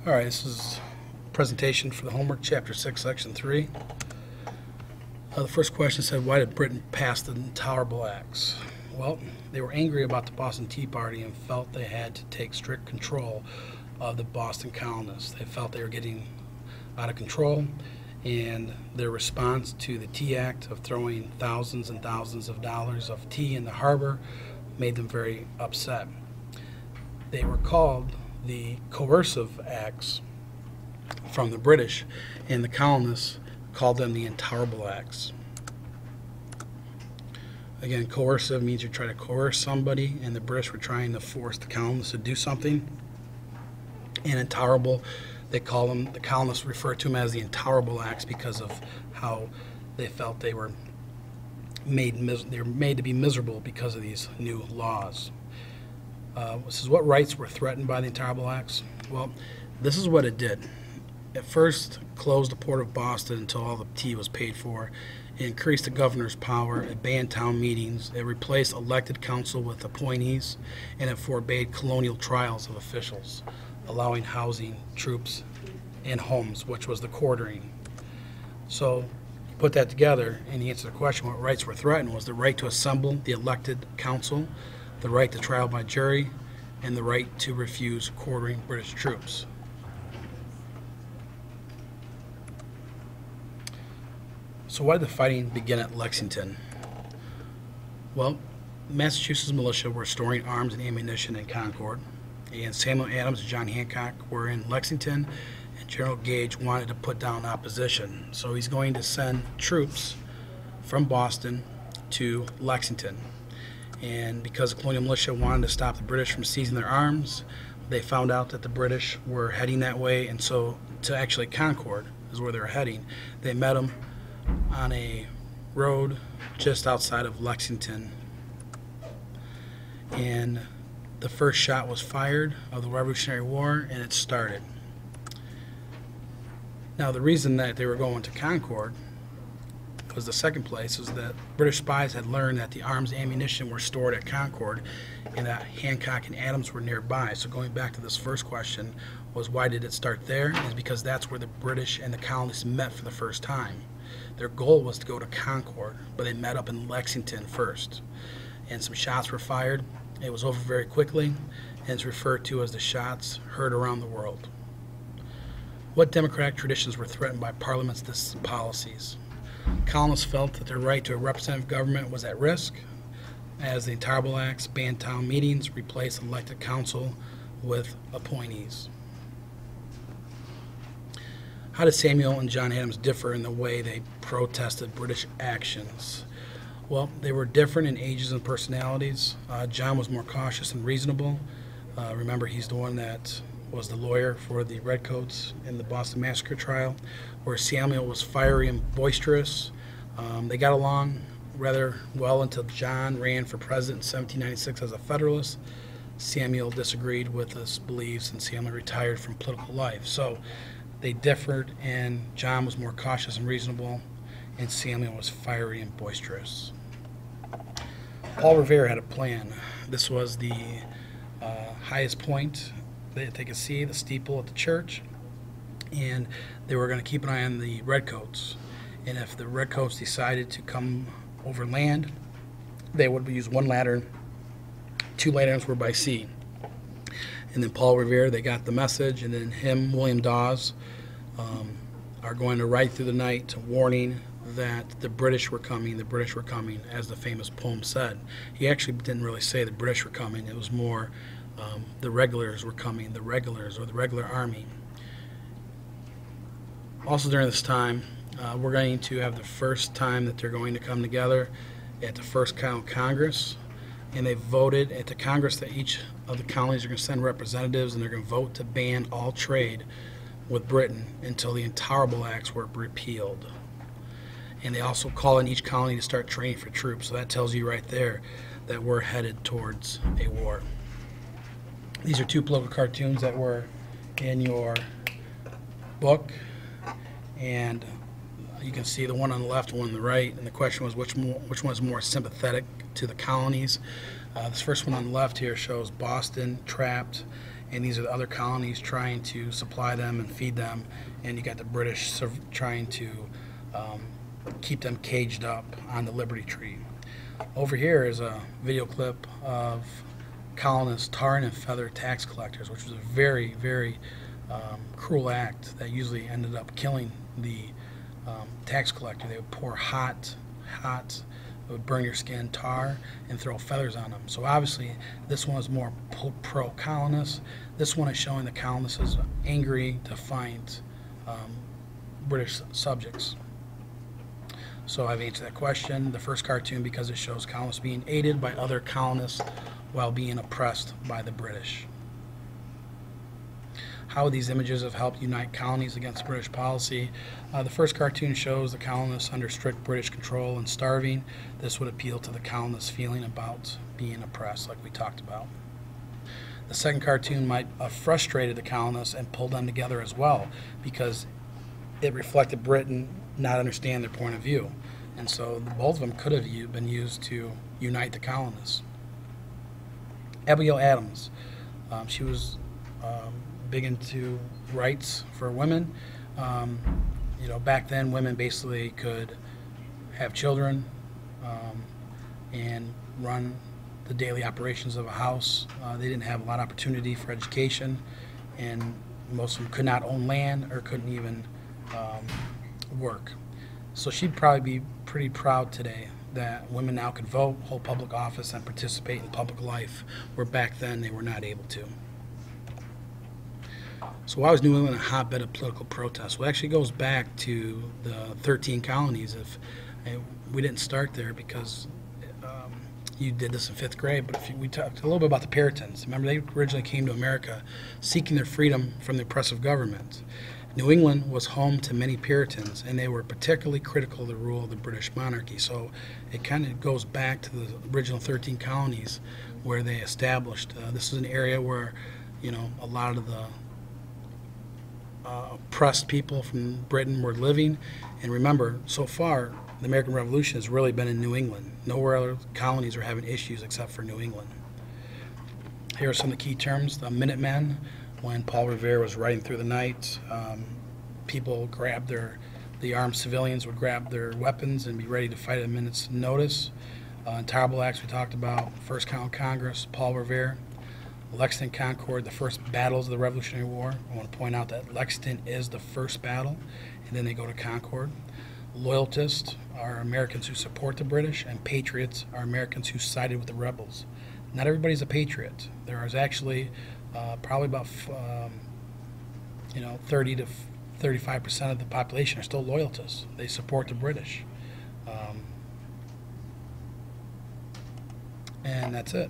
All right, this is a presentation for the homework, Chapter 6, Section 3. The first question said, why did Britain pass the Intolerable Acts? Well, they were angry about the Boston Tea Party and felt they had to take strict control of the Boston colonists. They felt they were getting out of control, and their response to the Tea Act of throwing thousands and thousands of dollars of tea in the harbor made them very upset. They were called the Coercive Acts from the British, and the colonists called them the Intolerable Acts. Again, coercive means you try to coerce somebody, and the British were trying to force the colonists to do something. And intolerable, they call them, the colonists refer to them as the Intolerable Acts because of how they felt they were made to be miserable because of these new laws. This is what rights were threatened by the Intolerable Acts. Well, this is what it did. It first closed the port of Boston until all the tea was paid for. It increased the governor's power. It banned town meetings. It replaced elected council with appointees, and it forbade colonial trials of officials, allowing housing, troops, and homes, which was the quartering. So you put that together, and the answer to the question, what rights were threatened, was the right to assemble the elected council, the right to trial by jury, and the right to refuse quartering British troops. So why did the fighting begin at Lexington? Well, Massachusetts militia were storing arms and ammunition in Concord, and Samuel Adams and John Hancock were in Lexington, and General Gage wanted to put down opposition. So he's going to send troops from Boston to Lexington. And because the colonial militia wanted to stop the British from seizing their arms, they found out that the British were heading that way, and so to actually Concord is where they were heading. They met them on a road just outside of Lexington, and the first shot was fired of the Revolutionary War, and it started. Now, the reason that they were going to Concord was the second place was that British spies had learned that the arms and ammunition were stored at Concord and that Hancock and Adams were nearby. So going back to this first question was, why did it start there? Is because that's where the British and the colonists met for the first time. Their goal was to go to Concord, but they met up in Lexington first. And some shots were fired. It was over very quickly, and it's referred to as the shots heard around the world. What democratic traditions were threatened by Parliament's policies? Colonists felt that their right to a representative government was at risk, as the Intolerable Acts banned town meetings, replaced elected council with appointees. How did Samuel and John Adams differ in the way they protested British actions? Well, they were different in ages and personalities. John was more cautious and reasonable. Remember, he's the one that was the lawyer for the Redcoats in the Boston Massacre trial, where Samuel was fiery and boisterous. They got along rather well until John ran for president in 1796 as a Federalist. Samuel disagreed with his beliefs, and Samuel retired from political life. So they differed, and John was more cautious and reasonable, and Samuel was fiery and boisterous. Paul Revere had a plan. This was the highest point that they could see, the steeple at the church, and they were going to keep an eye on the Redcoats. And if the Redcoats decided to come over land, they would use one lantern. 2 lanterns were by sea. And then Paul Revere, they got the message, and then him, William Dawes, are going to ride through the night warning that the British were coming, as the famous poem said. He actually didn't really say the British were coming. It was more the regulars were coming, the regulars, or the regular army. Also during this time, we're going to have the first time that they're going to come together at the first Congress, and they voted at the Congress that each of the colonies are going to send representatives, and they're going to vote to ban all trade with Britain until the Intolerable Acts were repealed. And they also call in each colony to start training for troops, so that tells you right there that we're headed towards a war. These are 2 political cartoons that were in your book, and you can see the one on the left, one on the right, and the question was which one is more sympathetic to the colonies. This first one on the left here shows Boston trapped and these are the other colonies trying to supply them and feed them, and you got the British trying to keep them caged up on the Liberty Tree. Over here is a video clip of colonists tarring and feather tax collectors, which was a very, very cruel act that usually ended up killing the tax collector. They would pour hot, it would burn your skin, tar, and throw feathers on them. So obviously, this one is more pro-colonist. This one is showing the colonists as angry, defiant British subjects. So I've answered that question. The first cartoon, because it shows colonists being aided by other colonists while being oppressed by the British. How would these images have helped unite colonies against British policy? The first cartoon shows the colonists under strict British control and starving. This would appeal to the colonists' feeling about being oppressed, like we talked about. The second cartoon might have frustrated the colonists and pulled them together as well, because it reflected Britain not understand their point of view. And so both of them could have been used to unite the colonists. Abigail Adams, she was big into rights for women. Back then women basically could have children and run the daily operations of a house. They didn't have a lot of opportunity for education, and most of them could not own land or couldn't even work. So she'd probably be pretty proud today that women now could vote, hold public office, and participate in public life, where back then they were not able to. So why was New England a hotbed of political protest? Well, it actually goes back to the 13 colonies. We didn't start there because you did this in 5th grade, but we talked a little bit about the Puritans. Remember, they originally came to America seeking their freedom from the oppressive government. New England was home to many Puritans, and they were particularly critical of the rule of the British monarchy. So it kind of goes back to the original 13 colonies where they established. This is an area where, a lot of the oppressed people from Britain were living. And remember, so far, the American Revolution has really been in New England. Nowhere other colonies are having issues except for New England. Here are some of the key terms. The Minutemen, when Paul Revere was riding through the night, people grabbed the armed civilians would grab their weapons and be ready to fight at a minute's notice. Intolerable acts we talked about, First Continental Congress, Paul Revere. Lexington, Concord, the first battles of the Revolutionary War. I want to point out that Lexington is the first battle, and then they go to Concord. Loyalists are Americans who support the British, and patriots are Americans who sided with the rebels. Not everybody's a patriot. There is actually probably about 30 to 35% of the population are still loyalists. They support the British. And that's it.